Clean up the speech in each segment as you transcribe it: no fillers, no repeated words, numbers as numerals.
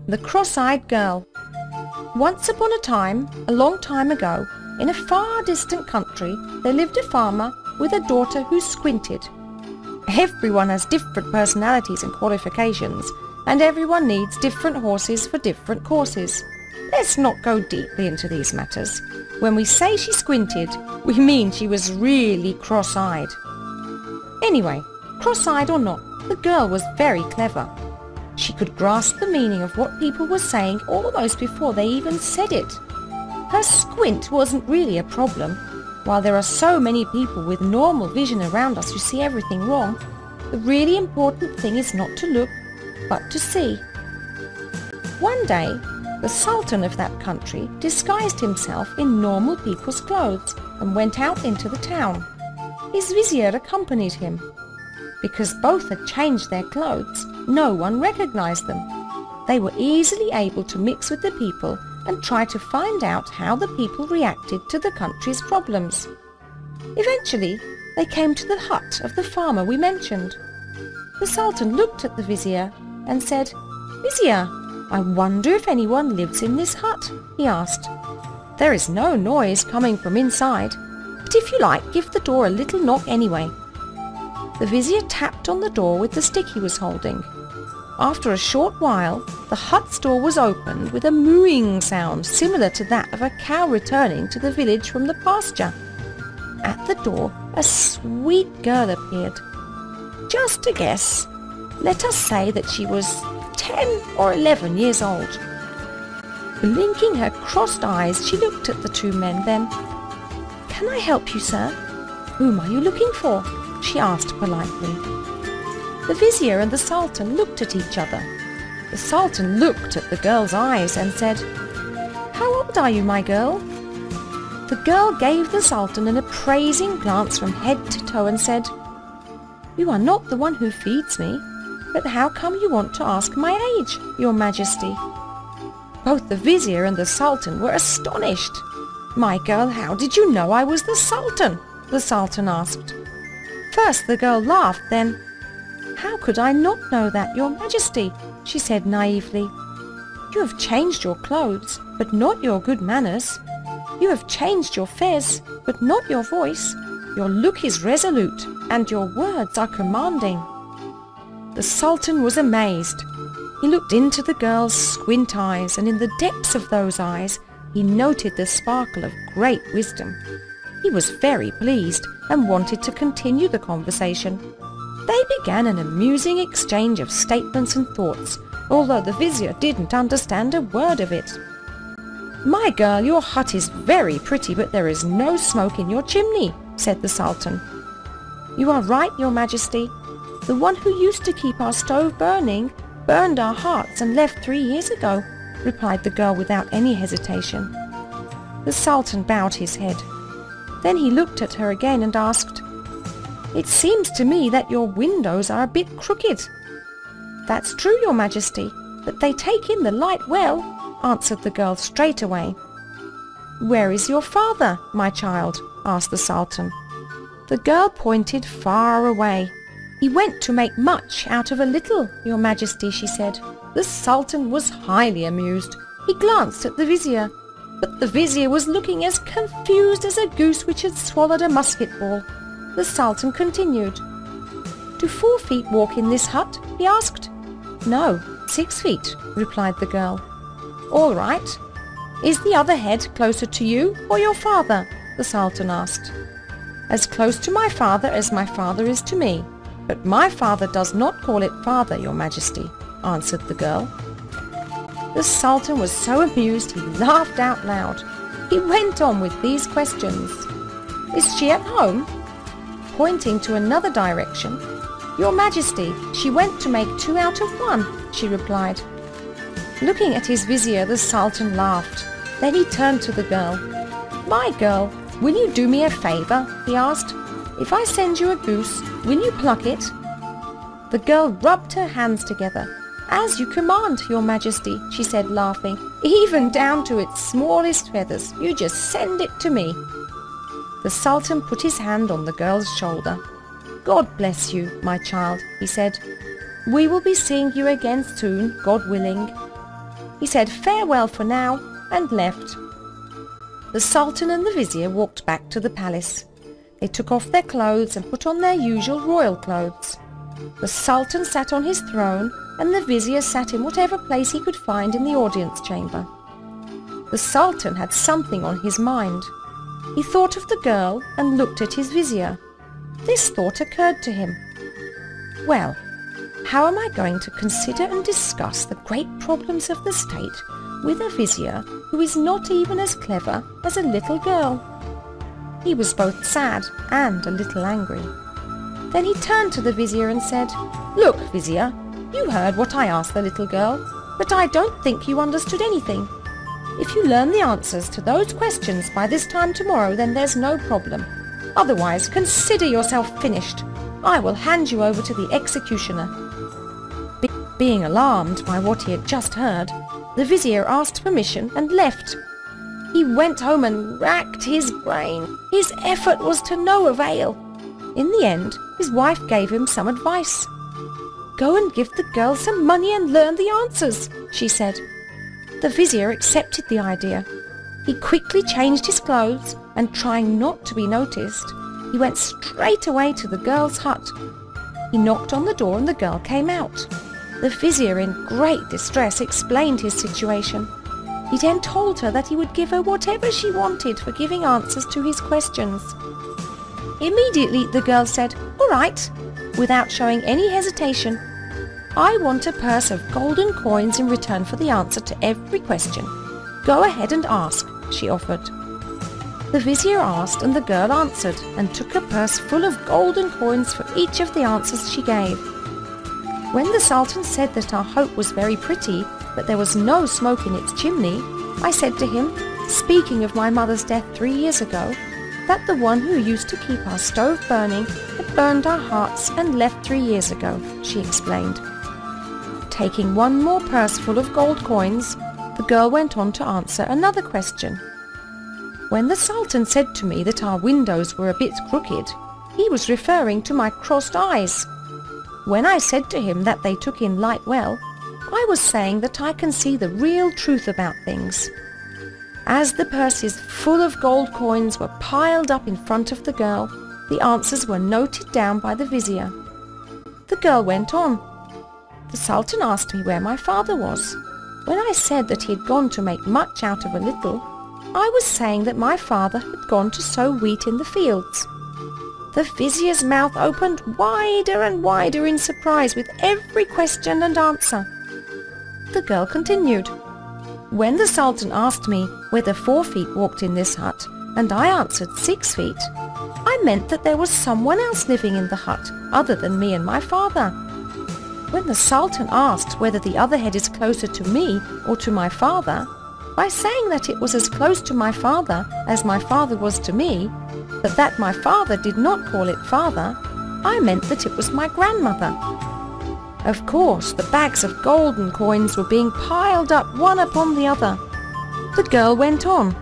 The Cross-Eyed Girl. Once upon a time, a long time ago, in a far distant country, there lived a farmer with a daughter who squinted. Everyone has different personalities and qualifications, and everyone needs different horses for different courses. Let's not go deeply into these matters. When we say she squinted, we mean she was really cross-eyed. Anyway, cross-eyed or not, the girl was very clever. She could grasp the meaning of what people were saying almost before they even said it. Her squint wasn't really a problem. While there are so many people with normal vision around us who see everything wrong, the really important thing is not to look, but to see. One day, the Sultan of that country disguised himself in normal people's clothes and went out into the town. His vizier accompanied him. Because both had changed their clothes, no one recognized them. They were easily able to mix with the people and try to find out how the people reacted to the country's problems. Eventually, they came to the hut of the farmer we mentioned. The Sultan looked at the vizier and said, "Vizier, I wonder if anyone lives in this hut," he asked. "There is no noise coming from inside, but if you like, give the door a little knock anyway." The vizier tapped on the door with the stick he was holding. After a short while, the hut's door was opened with a mooing sound similar to that of a cow returning to the village from the pasture. At the door, a sweet girl appeared. Just a guess. Let us say that she was 10 or 11 years old. Blinking her crossed eyes, she looked at the two men then. "Can I help you, sir? Whom are you looking for?" she asked politely. The vizier and the Sultan looked at each other. The Sultan looked at the girl's eyes and said, "How old are you, my girl?" The girl gave the Sultan an appraising glance from head to toe and said, "You are not the one who feeds me, but how come you want to ask my age, your majesty?" Both the vizier and the Sultan were astonished. "My girl, how did you know I was the Sultan?" the Sultan asked. First the girl laughed, then, "How could I not know that, your majesty?" she said naively. "You have changed your clothes, but not your good manners. You have changed your fez, but not your voice. Your look is resolute, and your words are commanding." The Sultan was amazed. He looked into the girl's squint eyes, and in the depths of those eyes he noted the sparkle of great wisdom. He was very pleased and wanted to continue the conversation. They began an amusing exchange of statements and thoughts, although the vizier didn't understand a word of it. "My girl, your hut is very pretty, but there is no smoke in your chimney," said the Sultan. "You are right, your majesty. The one who used to keep our stove burning burned our hearts and left 3 years ago," replied the girl without any hesitation. The Sultan bowed his head. Then he looked at her again and asked, "It seems to me that your windows are a bit crooked." "That's true, your majesty, but they take in the light well," answered the girl straight away. "Where is your father, my child?" asked the Sultan. The girl pointed far away. "He went to make much out of a little, your majesty," she said. The Sultan was highly amused. He glanced at the vizier, but the vizier was looking as confused as a goose which had swallowed a musket ball. The Sultan continued. "Do 4 feet walk in this hut?" he asked. "No, 6 feet," replied the girl. "All right. Is the other head closer to you or your father?" the Sultan asked. "As close to my father as my father is to me, but my father does not call it father, your majesty," answered the girl. The Sultan was so amused he laughed out loud. He went on with these questions. "Is she at home?" Pointing to another direction. "Your majesty, she went to make 2 out of 1, she replied. Looking at his vizier, the Sultan laughed. Then he turned to the girl. "My girl, will you do me a favor?" he asked. "If I send you a goose, will you pluck it?" The girl rubbed her hands together. "As you command, your majesty," she said, laughing. "Even down to its smallest feathers. You just send it to me." The Sultan put his hand on the girl's shoulder. "God bless you, my child," he said. "We will be seeing you again soon, God willing." He said farewell for now and left. The Sultan and the Vizier walked back to the palace. They took off their clothes and put on their usual royal clothes. The Sultan sat on his throne and the Vizier sat in whatever place he could find in the audience chamber. The Sultan had something on his mind. He thought of the girl and looked at his Vizier. This thought occurred to him. Well, how am I going to consider and discuss the great problems of the state with a Vizier who is not even as clever as a little girl? He was both sad and a little angry. Then he turned to the Vizier and said, "Look, Vizier, you heard what I asked the little girl, but I don't think you understood anything. If you learn the answers to those questions by this time tomorrow, then there's no problem. Otherwise, consider yourself finished. I will hand you over to the executioner." Being alarmed by what he had just heard, the Vizier asked permission and left. He went home and racked his brain. His effort was to no avail. In the end, his wife gave him some advice. "Go and give the girl some money and learn the answers," she said. The Vizier accepted the idea. He quickly changed his clothes and, trying not to be noticed, he went straight away to the girl's hut. He knocked on the door and the girl came out. The Vizier, in great distress, explained his situation. He then told her that he would give her whatever she wanted for giving answers to his questions. Immediately the girl said, "All right," without showing any hesitation. "I want a purse of golden coins in return for the answer to every question. Go ahead and ask," she offered. The Vizier asked and the girl answered and took a purse full of golden coins for each of the answers she gave. When the Sultan said that our hope was very pretty, but there was no smoke in its chimney, I said to him, speaking of my mother's death 3 years ago, that the one who used to keep our stove burning had burned our hearts and left 3 years ago, she explained. Taking one more purse full of gold coins, the girl went on to answer another question. When the Sultan said to me that our windows were a bit crooked, he was referring to my crossed eyes. When I said to him that they took in light well, I was saying that I can see the real truth about things. As the purses full of gold coins were piled up in front of the girl, the answers were noted down by the Vizier. The girl went on. The Sultan asked me where my father was. When I said that he had gone to make much out of a little, I was saying that my father had gone to sow wheat in the fields. The Vizier's mouth opened wider and wider in surprise with every question and answer. The girl continued. When the Sultan asked me whether 4 feet walked in this hut, and I answered 6 feet, I meant that there was someone else living in the hut other than me and my father. When the Sultan asked whether the other head is closer to me or to my father, by saying that it was as close to my father as my father was to me, but that my father did not call it father, I meant that it was my grandmother. Of course, the bags of golden coins were being piled up one upon the other. The girl went on.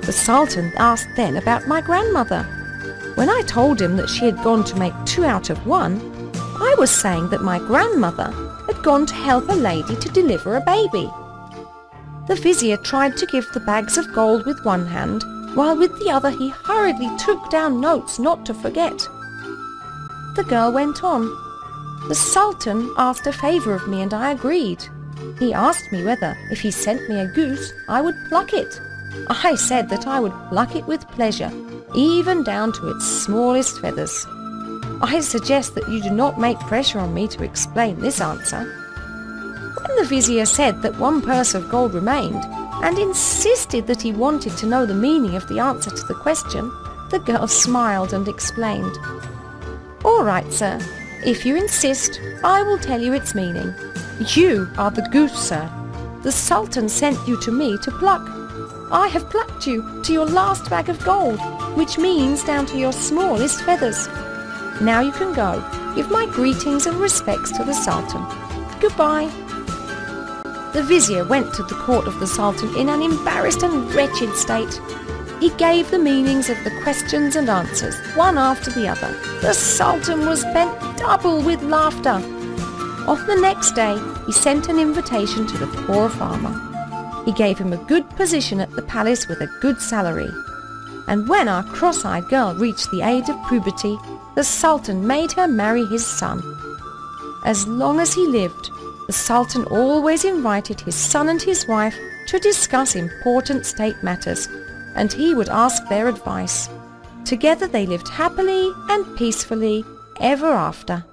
The Sultan asked then about my grandmother. When I told him that she had gone to make 2 out of 1, I was saying that my grandmother had gone to help a lady to deliver a baby. The Vizier tried to give the bags of gold with one hand, while with the other he hurriedly took down notes not to forget. The girl went on. The Sultan asked a favour of me and I agreed. He asked me whether, if he sent me a goose, I would pluck it. I said that I would pluck it with pleasure, even down to its smallest feathers. I suggest that you do not make pressure on me to explain this answer. When the Vizier said that 1 purse of gold remained, and insisted that he wanted to know the meaning of the answer to the question, the girl smiled and explained. "All right, sir. If you insist, I will tell you its meaning. You are the goose, sir. The Sultan sent you to me to pluck. I have plucked you to your last bag of gold, which means down to your smallest feathers. Now you can go. Give my greetings and respects to the Sultan. Goodbye." The Vizier went to the court of the Sultan in an embarrassed and wretched state. He gave the meanings of the questions and answers, one after the other. The Sultan was bent double with laughter. On the next day, he sent an invitation to the poor farmer. He gave him a good position at the palace with a good salary. And when our cross-eyed girl reached the age of puberty, the Sultan made her marry his son. As long as he lived, the Sultan always invited his son and his wife to discuss important state matters, and he would ask their advice. Together they lived happily and peacefully ever after.